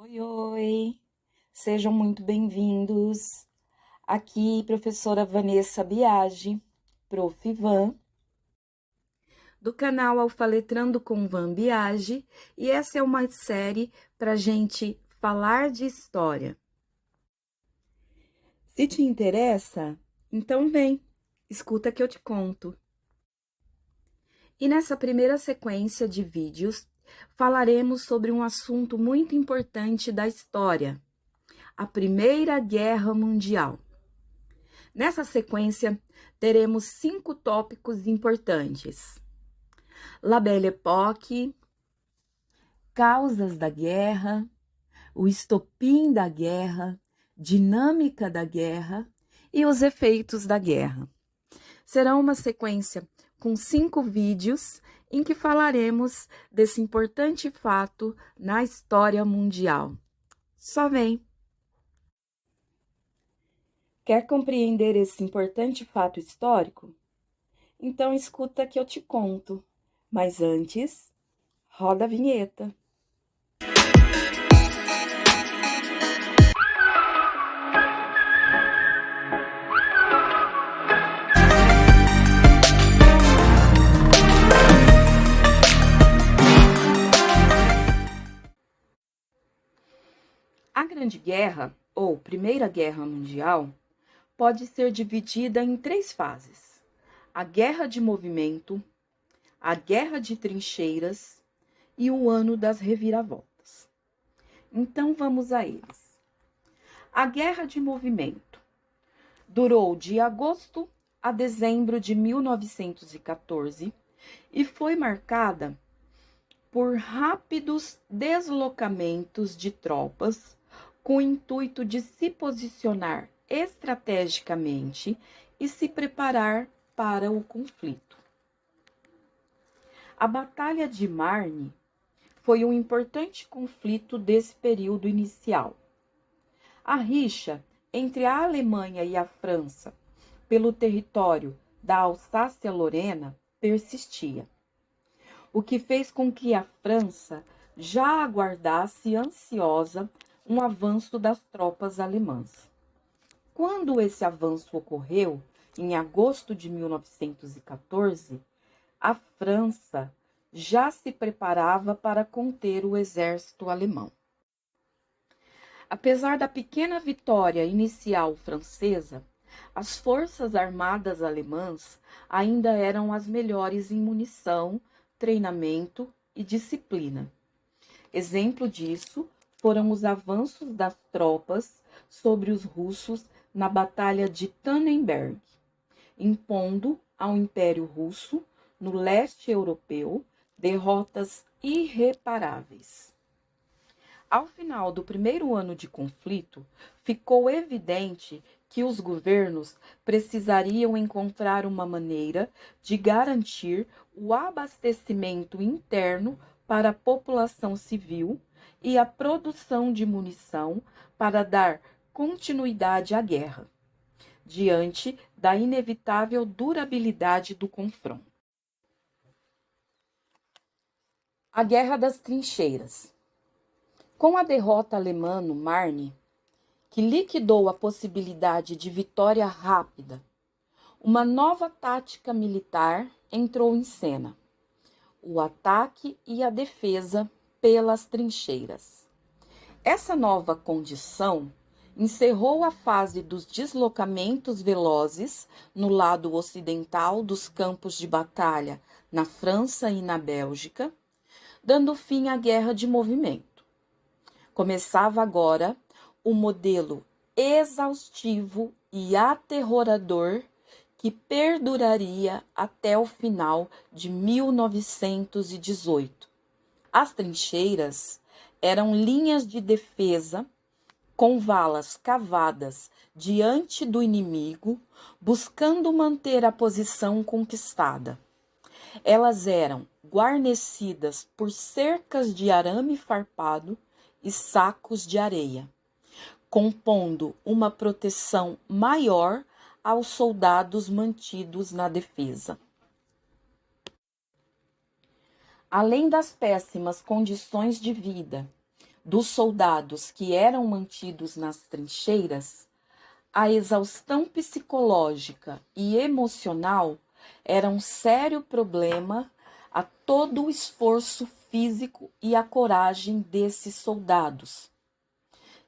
Oi, oi! Sejam muito bem-vindos. Aqui, professora Vanessa Biagi, Prof. Van, do canal Alfaletrando com Van Biagi, e essa é uma série para gente falar de história. Se te interessa, então vem, escuta que eu te conto. E nessa primeira sequência de vídeos, falaremos sobre um assunto muito importante da história: a Primeira Guerra Mundial. Nessa sequência, teremos 5 tópicos importantes: La Belle Époque, causas da guerra, o estopim da guerra, dinâmica da guerra e os efeitos da guerra. Será uma sequência com 5 vídeos em que falaremos desse importante fato na história mundial. Só vem! Quer compreender esse importante fato histórico? Então escuta que eu te conto. Mas antes, roda a vinheta. A Grande Guerra, ou Primeira Guerra Mundial, pode ser dividida em 3 fases: a Guerra de Movimento, a Guerra de Trincheiras e o Ano das Reviravoltas. Então vamos a eles. A Guerra de Movimento durou de agosto a dezembro de 1914 e foi marcada por rápidos deslocamentos de tropas com o intuito de se posicionar estrategicamente e se preparar para o conflito. A Batalha de Marne foi um importante conflito desse período inicial. A rixa entre a Alemanha e a França pelo território da Alsácia-Lorena persistia, o que fez com que a França já aguardasse ansiosa um avanço das tropas alemãs. Quando esse avanço ocorreu, em agosto de 1914, a França já se preparava para conter o exército alemão. Apesar da pequena vitória inicial francesa, as forças armadas alemãs ainda eram as melhores em munição, treinamento e disciplina. Exemplo disso foram os avanços das tropas sobre os russos na Batalha de Tannenberg, impondo ao Império Russo, no leste europeu, derrotas irreparáveis. Ao final do primeiro ano de conflito, ficou evidente que os governos precisariam encontrar uma maneira de garantir o abastecimento interno para a população civil e a produção de munição para dar continuidade à guerra, diante da inevitável durabilidade do confronto. A Guerra das Trincheiras. Com a derrota alemã no Marne, que liquidou a possibilidade de vitória rápida, uma nova tática militar entrou em cena: o ataque e a defesa pelas trincheiras. Essa nova condição encerrou a fase dos deslocamentos velozes no lado ocidental dos campos de batalha na França e na Bélgica, dando fim à guerra de movimento. Começava agora o modelo exaustivo e aterrorador que perduraria até o final de 1918. As trincheiras eram linhas de defesa com valas cavadas diante do inimigo, buscando manter a posição conquistada. Elas eram guarnecidas por cercas de arame farpado e sacos de areia, compondo uma proteção maior aos soldados mantidos na defesa. Além das péssimas condições de vida, dos soldados que eram mantidos nas trincheiras, a exaustão psicológica e emocional era um sério problema a todo o esforço físico e a coragem desses soldados,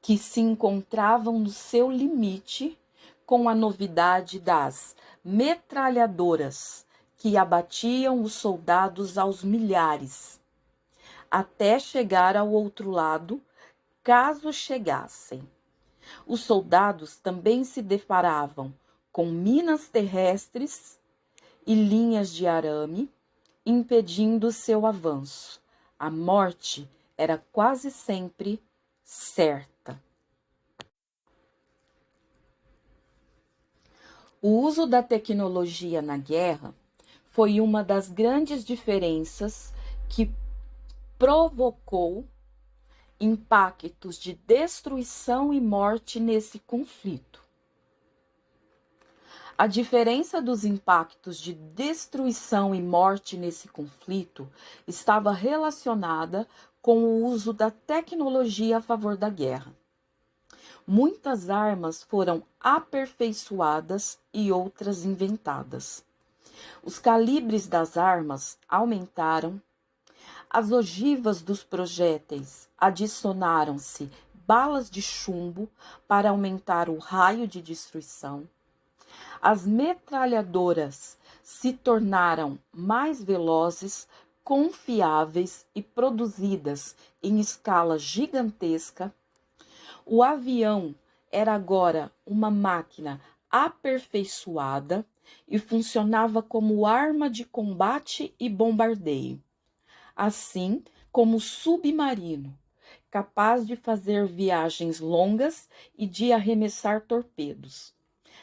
que se encontravam no seu limite com a novidade das metralhadoras que abatiam os soldados aos milhares, até chegar ao outro lado, caso chegassem. Os soldados também se deparavam com minas terrestres e linhas de arame, impedindo seu avanço. A morte era quase sempre certa. O uso da tecnologia na guerra foi uma das grandes diferenças que provocou impactos de destruição e morte nesse conflito. A diferença dos impactos de destruição e morte nesse conflito estava relacionada com o uso da tecnologia a favor da guerra. Muitas armas foram aperfeiçoadas e outras inventadas. Os calibres das armas aumentaram, as ogivas dos projéteis adicionaram-se balas de chumbo para aumentar o raio de destruição. As metralhadoras se tornaram mais velozes, confiáveis e produzidas em escala gigantesca. O avião era agora uma máquina aperfeiçoada e funcionava como arma de combate e bombardeio, assim como o submarino, capaz de fazer viagens longas e de arremessar torpedos.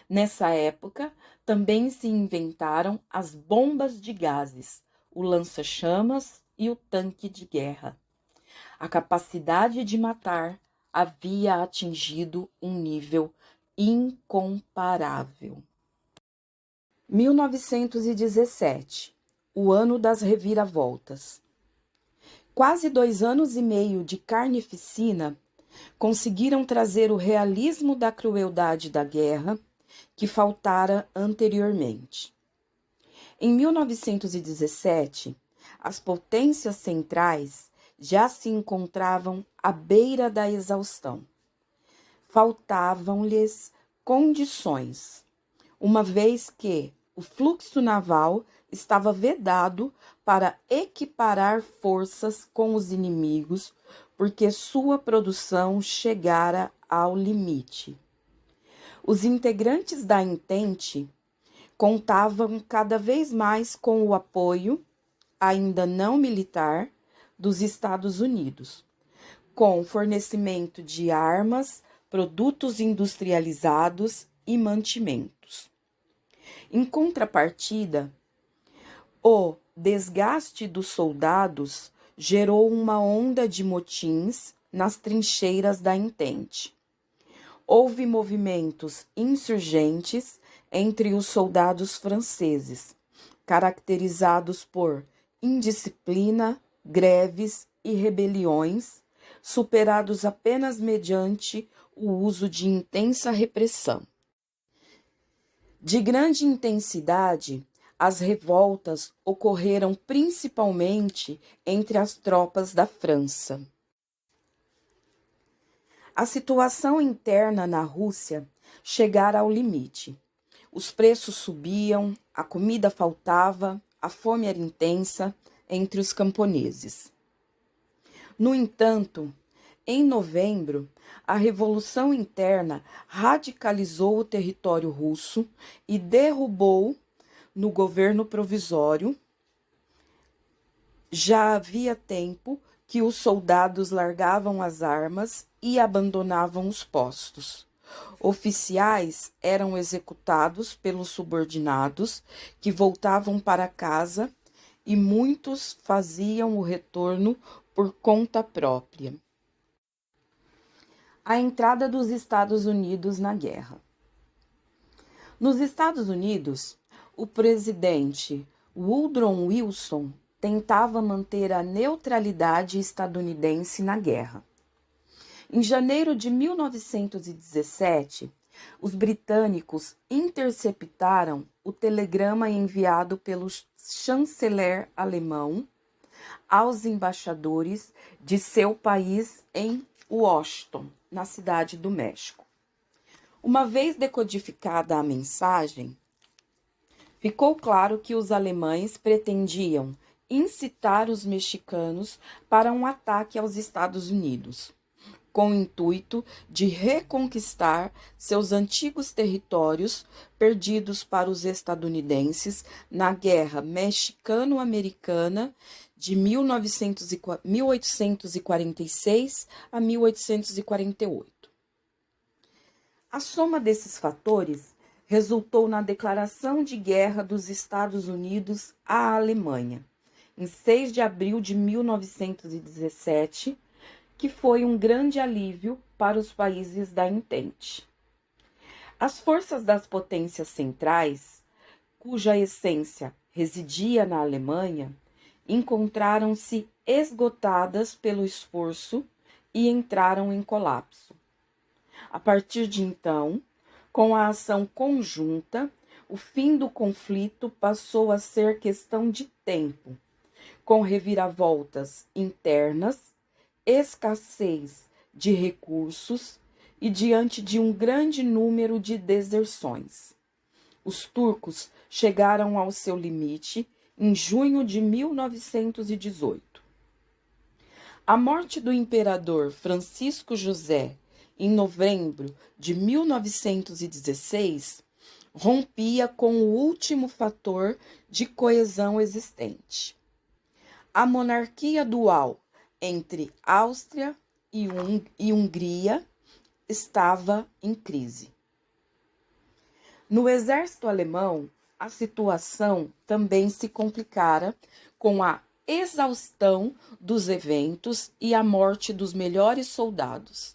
Nessa época, também se inventaram as bombas de gases, o lança-chamas e o tanque de guerra. A capacidade de matar havia atingido um nível incomparável. 1917, o ano das reviravoltas. Quase 2 anos e meio de carnificina conseguiram trazer o realismo da crueldade da guerra que faltara anteriormente. Em 1917, as potências centrais já se encontravam à beira da exaustão. Faltavam-lhes condições, uma vez que o fluxo naval estava vedado para equiparar forças com os inimigos, porque sua produção chegara ao limite. Os integrantes da Entente contavam cada vez mais com o apoio, ainda não militar, dos Estados Unidos, com fornecimento de armas, produtos industrializados e mantimentos. Em contrapartida, o desgaste dos soldados gerou uma onda de motins nas trincheiras da Entente. Houve movimentos insurgentes entre os soldados franceses, caracterizados por indisciplina, greves e rebeliões, superados apenas mediante o uso de intensa repressão. De grande intensidade, as revoltas ocorreram principalmente entre as tropas da França. A situação interna na Rússia chegara ao limite. Os preços subiam, a comida faltava, a fome era intensa entre os camponeses. No entanto, em novembro, a revolução interna radicalizou o território russo e derrubou no governo provisório. Já havia tempo que os soldados largavam as armas e abandonavam os postos. Oficiais eram executados pelos subordinados, que voltavam para casa, e muitos faziam o retorno por conta própria. A entrada dos Estados Unidos na guerra. Nos Estados Unidos, o presidente Woodrow Wilson tentava manter a neutralidade estadunidense na guerra. Em janeiro de 1917, os britânicos interceptaram o telegrama enviado pelo chanceler alemão aos embaixadores de seu país em Washington, na cidade do México. Uma vez decodificada a mensagem, ficou claro que os alemães pretendiam incitar os mexicanos para um ataque aos Estados Unidos, com o intuito de reconquistar seus antigos territórios perdidos para os estadunidenses na Guerra Mexicano-Americana de 1846 a 1848. A soma desses fatores resultou na declaração de guerra dos Estados Unidos à Alemanha, em 6 de abril de 1917, que foi um grande alívio para os países da Entente. As forças das potências centrais, cuja essência residia na Alemanha, encontraram-se esgotadas pelo esforço e entraram em colapso. A partir de então, com a ação conjunta, o fim do conflito passou a ser questão de tempo, com reviravoltas internas, escassez de recursos e diante de um grande número de deserções. Os turcos chegaram ao seu limite em junho de 1918. A morte do imperador Francisco José em novembro de 1916 rompia com o último fator de coesão existente. A monarquia dual entre Áustria e Hungria estava em crise. No exército alemão, a situação também se complicara com a exaustão dos eventos e a morte dos melhores soldados.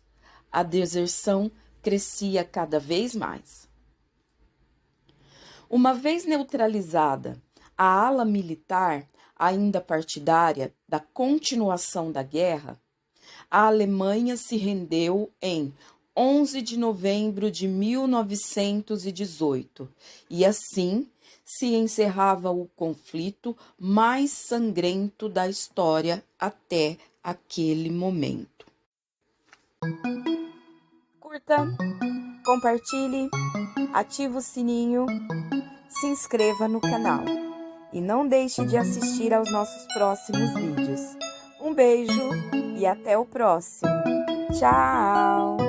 A deserção crescia cada vez mais. Uma vez neutralizada a ala militar, ainda partidária, da continuação da guerra, a Alemanha se rendeu em 11 de novembro de 1918 e assim se encerrava o conflito mais sangrento da história até aquele momento. Curta, compartilhe, ative o sininho, se inscreva no canal e não deixe de assistir aos nossos próximos vídeos. Um beijo e até o próximo. Tchau!